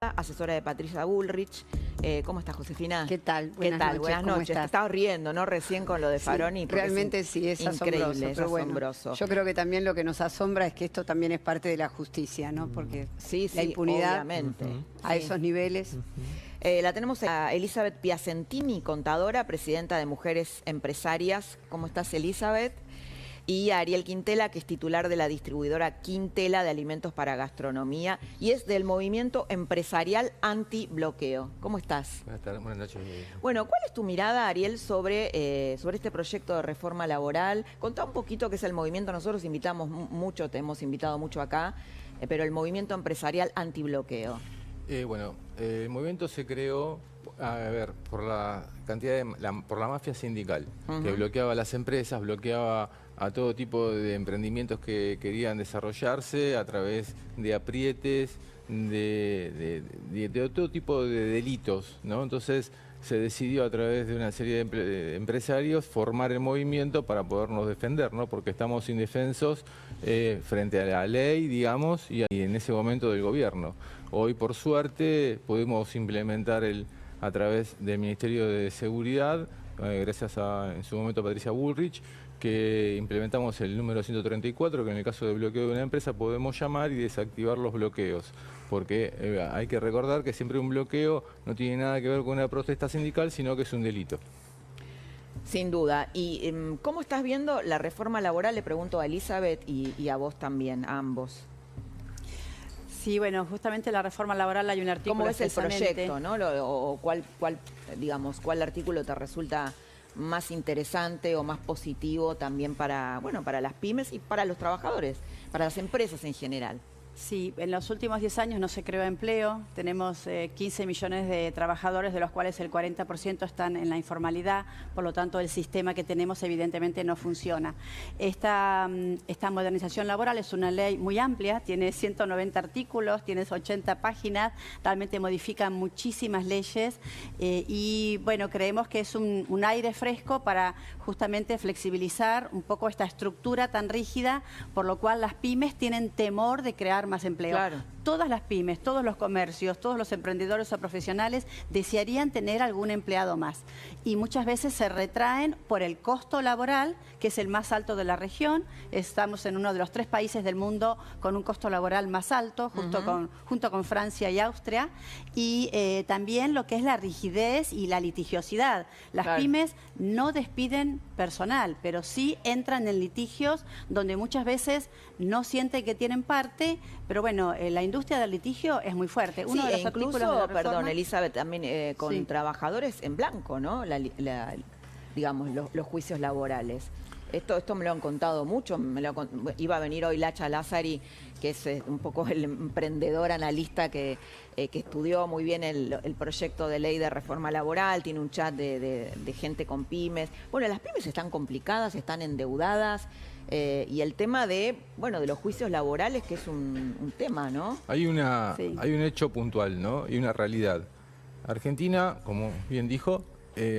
asesora de Patricia Bullrich. ¿Cómo estás, Josefina? ¿Qué tal? ¿Qué tal? Buenas noches. Te estabas riendo, ¿no? Recién con lo de Faroni. Realmente sí, es asombroso. Increíble, es asombroso. Bueno, yo creo que también lo que nos asombra es que esto también es parte de la justicia, ¿no? Porque la impunidad obviamente. A esos niveles. La tenemos a Elizabeth Piacentini, contadora, presidenta de Mujeres Empresarias. ¿Cómo estás, Elizabeth? Y a Ariel Quintela, que es titular de la distribuidora Quintela de Alimentos para Gastronomía y es del movimiento empresarial anti-bloqueo. ¿Cómo estás? Buenas tardes, buenas noches. Bueno, ¿cuál es tu mirada, Ariel, sobre este proyecto de reforma laboral? Contá un poquito qué es el movimiento. Nosotros invitamos mucho, te hemos invitado mucho acá, pero el movimiento empresarial anti-bloqueo. Bueno, el movimiento se creó, por la cantidad por la mafia sindical, que bloqueaba a las empresas, bloqueaba a todo tipo de emprendimientos que querían desarrollarse a través de aprietes, de todo tipo de delitos, ¿no? Entonces se decidió a través de una serie de empresarios formar el movimiento para podernos defender, ¿no? Porque estamos indefensos frente a la ley, digamos, y en ese momento del gobierno. Hoy, por suerte, pudimos implementar a través del Ministerio de Seguridad, gracias a, en su momento, Patricia Bullrich, que implementamos el número 134, que en el caso de bloqueo de una empresa podemos llamar y desactivar los bloqueos. Porque hay que recordar que siempre un bloqueo no tiene nada que ver con una protesta sindical, sino que es un delito. Sin duda. ¿Y cómo estás viendo la reforma laboral? Le pregunto a Elizabeth y a vos también, a ambos. Sí, bueno, justamente la reforma laboral hay un artículo. ¿Cómo es el proyecto, no? O cuál artículo te resulta más interesante o más positivo también para las pymes y para los trabajadores, para las empresas en general? Sí, en los últimos 10 años no se creó empleo, tenemos 15 millones de trabajadores, de los cuales el 40% están en la informalidad, por lo tanto el sistema que tenemos evidentemente no funciona. Esta modernización laboral es una ley muy amplia, tiene 190 artículos, tiene 80 páginas, realmente modifica muchísimas leyes y bueno, creemos que es un aire fresco para justamente flexibilizar un poco esta estructura tan rígida, por lo cual las pymes tienen temor de crear más empleo. Claro. Todas las pymes, todos los comercios, todos los emprendedores o profesionales desearían tener algún empleado más. Y muchas veces se retraen por el costo laboral, que es el más alto de la región. Estamos en uno de los 3 países del mundo con un costo laboral más alto, junto con Francia y Austria. Y también lo que es la rigidez y la litigiosidad. Las pymes no despiden personal, pero sí entran en litigios donde muchas veces no sienten que tienen parte, pero bueno, la industria del litigio es muy fuerte. Uno de los artículos de la reforma, perdón, Elizabeth, también con trabajadores en blanco, ¿no? Digamos, los juicios laborales. Esto me lo han contado mucho. Iba a venir hoy Lacha Lázari, que es un poco el emprendedor analista que estudió muy bien el proyecto de ley de reforma laboral, tiene un chat de gente con pymes. Bueno, las pymes están complicadas, están endeudadas, y el tema de los juicios laborales, que es un tema, ¿no? Hay un hecho puntual, ¿no? Y una realidad. Argentina, como bien dijo,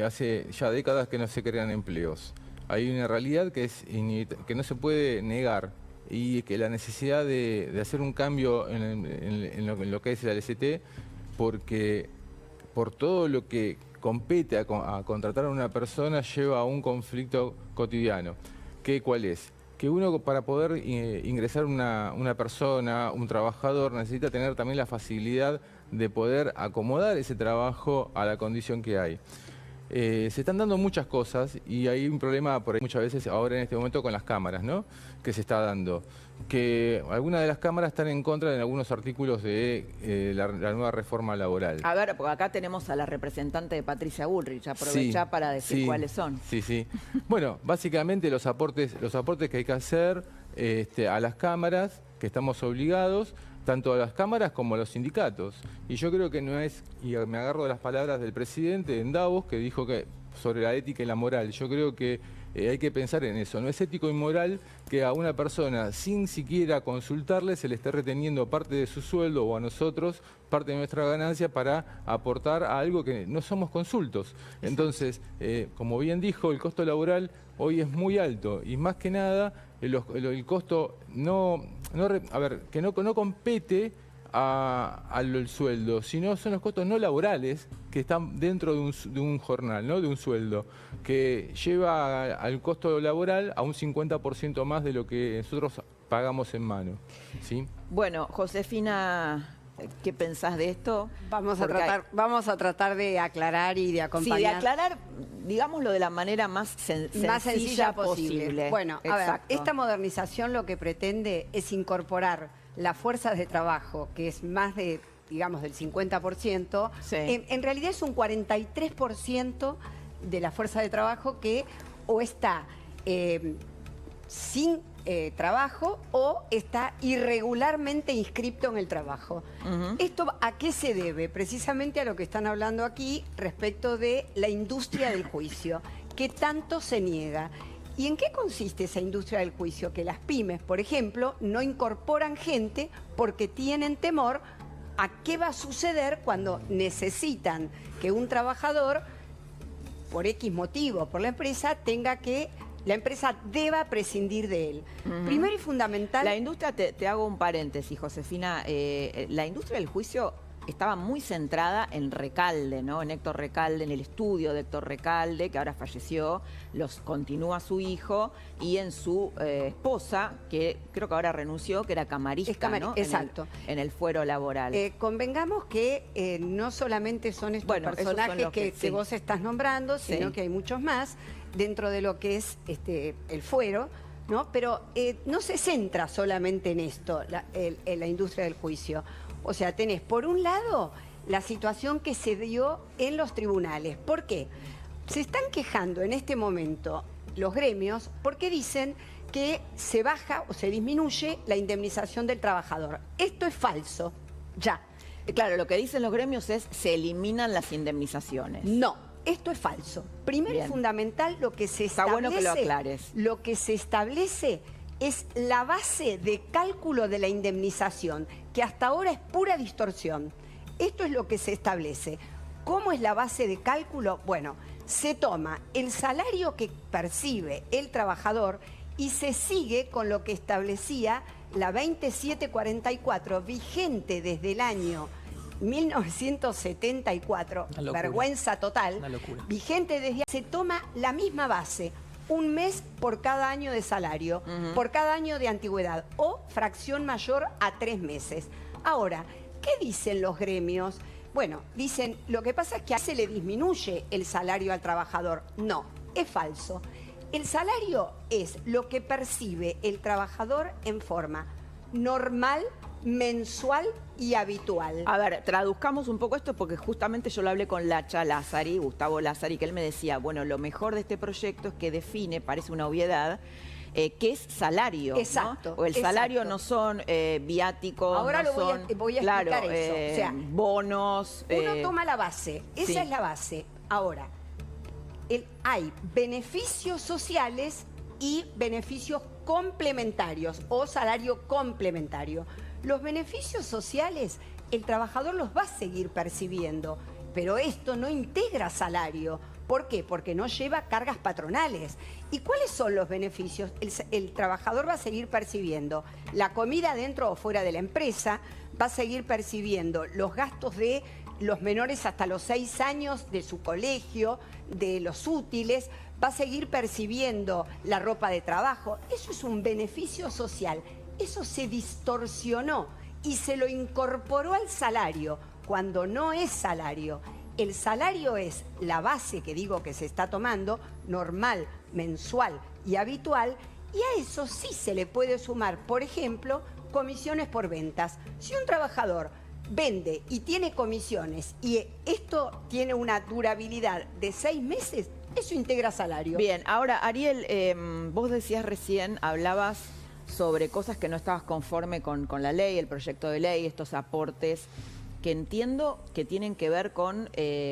hace ya décadas que no se crean empleos. Hay una realidad que no se puede negar y que la necesidad de hacer un cambio en lo que es el LST, porque por todo lo que compete a contratar a una persona lleva a un conflicto cotidiano. ¿Cuál es? Que uno, para poder ingresar una persona, un trabajador, necesita tener también la facilidad de poder acomodar ese trabajo a la condición que hay. Se están dando muchas cosas y hay un problema por ahí muchas veces ahora en este momento con las cámaras, ¿no? Que se está dando. Que algunas de las cámaras están en contra de algunos artículos de la nueva reforma laboral. A ver, porque acá tenemos a la representante de Patricia Bullrich, aprovechá para decir cuáles son. Sí. Bueno, básicamente los aportes que hay que hacer a las cámaras, que estamos obligados, tanto a las cámaras como a los sindicatos. Y yo creo que no es, y me agarro de las palabras del presidente en Davos, que dijo que sobre la ética y la moral, yo creo que hay que pensar en eso. No es ético y moral que a una persona, sin siquiera consultarle, se le esté reteniendo parte de su sueldo o a nosotros parte de nuestra ganancia para aportar a algo que no somos consultos. Entonces, como bien dijo, el costo laboral hoy es muy alto y más que nada el costo no compete al sueldo, sino son los costos no laborales que están dentro de un jornal, ¿no? De un sueldo, que lleva al costo laboral a un 50% más de lo que nosotros pagamos en mano, ¿sí? Bueno, Josefina, ¿qué pensás de esto? Vamos a tratar de aclarar y de acompañar. Sí, de aclarar, digámoslo de la manera más sencilla posible. Bueno, a ver, esta modernización lo que pretende es incorporar las fuerzas de trabajo, que es más de, digamos, del 50%. Sí. En realidad es un 43% de la fuerza de trabajo que o está sin trabajo o está irregularmente inscripto en el trabajo. ¿Esto a qué se debe? Precisamente a lo que están hablando aquí respecto de la industria del juicio, que tanto se niega. ¿Y en qué consiste esa industria del juicio? Que las pymes, por ejemplo, no incorporan gente porque tienen temor a qué va a suceder cuando necesitan que un trabajador, por X motivo, por la empresa, la empresa deba prescindir de él. Primero y fundamental... La industria, te hago un paréntesis, Josefina, la industria del juicio estaba muy centrada en Recalde, ¿no? En Héctor Recalde, en el estudio de Héctor Recalde, que ahora falleció, continúa su hijo, y en su esposa, que creo que ahora renunció, que era camarista, ¿no? Exacto. En el fuero laboral. Convengamos que no solamente son estos personajes que vos estás nombrando, sino que hay muchos más dentro de lo que es el fuero, ¿no? Pero no se centra solamente en esto, en la industria del juicio. O sea, tenés por un lado la situación que se dio en los tribunales. ¿Por qué? Se están quejando en este momento los gremios porque dicen que se baja o se disminuye la indemnización del trabajador. Esto es falso, ya. Claro, lo que dicen los gremios es se eliminan las indemnizaciones. No, esto es falso. Primero y fundamental, lo que se establece... Está bueno que lo aclares. Lo que se establece es la base de cálculo de la indemnización, que hasta ahora es pura distorsión. Esto es lo que se establece. ¿Cómo es la base de cálculo? Bueno, se toma el salario que percibe el trabajador y se sigue con lo que establecía la 2744, vigente desde el año 1974, vergüenza total, vigente desde... Se toma la misma base, un mes por cada año de salario, por cada año de antigüedad o fracción mayor a 3 meses. Ahora, ¿qué dicen los gremios? Bueno, dicen, lo que pasa es que a se le disminuye el salario al trabajador. No, es falso. El salario es lo que percibe el trabajador en forma normal, mensual y habitual. A ver, traduzcamos un poco esto porque justamente yo lo hablé con Lacha Lázari, Gustavo Lázari, que él me decía, bueno, lo mejor de este proyecto es que define, parece una obviedad, qué es salario. Exacto. ¿no? O el salario no son viáticos, ahora no voy a explicar eso. O sea, bonos. Uno toma la base, esa es la base. Ahora, hay beneficios sociales y beneficios complementarios o salario complementario. Los beneficios sociales, el trabajador los va a seguir percibiendo, pero esto no integra salario. ¿Por qué? Porque no lleva cargas patronales. ¿Y cuáles son los beneficios? El trabajador va a seguir percibiendo la comida dentro o fuera de la empresa, va a seguir percibiendo los gastos de los menores hasta los 6 años de su colegio, de los útiles, va a seguir percibiendo la ropa de trabajo. Eso es un beneficio social. Eso se distorsionó y se lo incorporó al salario, cuando no es salario. El salario es la base que digo que se está tomando, normal, mensual y habitual, y a eso sí se le puede sumar, por ejemplo, comisiones por ventas. Si un trabajador vende y tiene comisiones y esto tiene una durabilidad de 6 meses, eso integra salario. Bien, ahora Ariel, vos decías recién, hablabas sobre cosas que no estabas conforme con la ley, el proyecto de ley, estos aportes que entiendo que tienen que ver con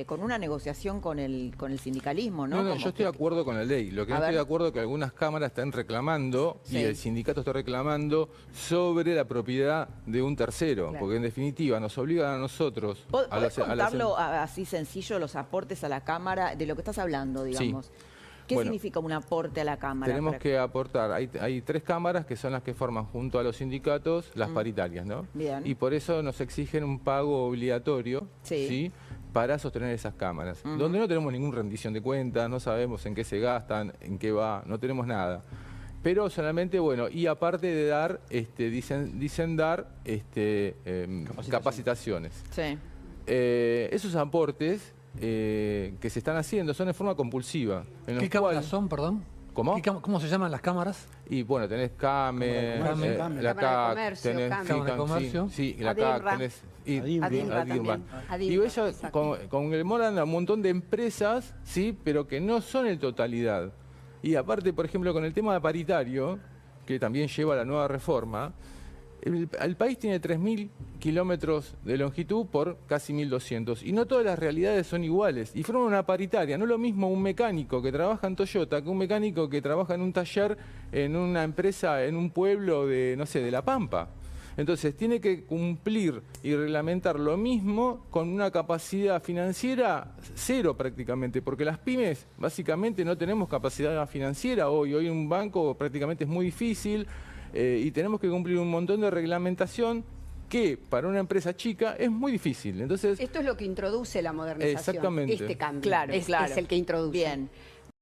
una negociación con el sindicalismo, ¿no? No, yo estoy de acuerdo con la ley. Lo que no estoy de acuerdo es que algunas cámaras están reclamando, y el sindicato está reclamando, sobre la propiedad de un tercero. Claro. Porque en definitiva nos obligan a nosotros... ¿Podés contarlo así sencillo, los aportes a la Cámara, de lo que estás hablando, digamos? Sí. ¿Qué Bueno, significa un aporte a la Cámara? tenemos que aportar, hay 3 cámaras que son las que forman junto a los sindicatos las paritarias, ¿no? Bien. Y por eso nos exigen un pago obligatorio, Sí. ¿sí? Para sostener esas cámaras, donde no tenemos ninguna rendición de cuentas, no sabemos en qué se gastan, en qué va, no tenemos nada. Pero solamente, bueno, y aparte de dar, dicen dar capacitaciones. Sí. Esos aportes que se están haciendo son de forma compulsiva. En los ¿Qué cámaras cuales- son, perdón? ¿Cómo? ¿Cómo se llaman las cámaras? Y bueno, tenés CAME, Cámara de Comercio, la Cámara de CAC, Comercio, tenés CAME. Cámara de Comercio. Sí, la Adirra. CAC, tenés Adirra Adirra. también. Y ella Exacto. con el MORA anda un montón de empresas, sí, pero que no son en totalidad. Y aparte, por ejemplo, con el tema de paritario, que también lleva la nueva reforma, el país tiene 3.000 kilómetros de longitud por casi 1.200 y no todas las realidades son iguales y forman una paritaria. No es lo mismo un mecánico que trabaja en Toyota que un mecánico que trabaja en un taller en una empresa en un pueblo de, no sé, de La Pampa. Entonces tiene que cumplir y reglamentar lo mismo con una capacidad financiera cero prácticamente, porque las pymes básicamente no tenemos capacidad financiera hoy. Hoy un banco prácticamente es muy difícil. Y tenemos que cumplir un montón de reglamentación que para una empresa chica es muy difícil. Entonces, Esto es lo que introduce la modernización. Exactamente. Este cambio. Claro, es claro. el que introduce. Bien.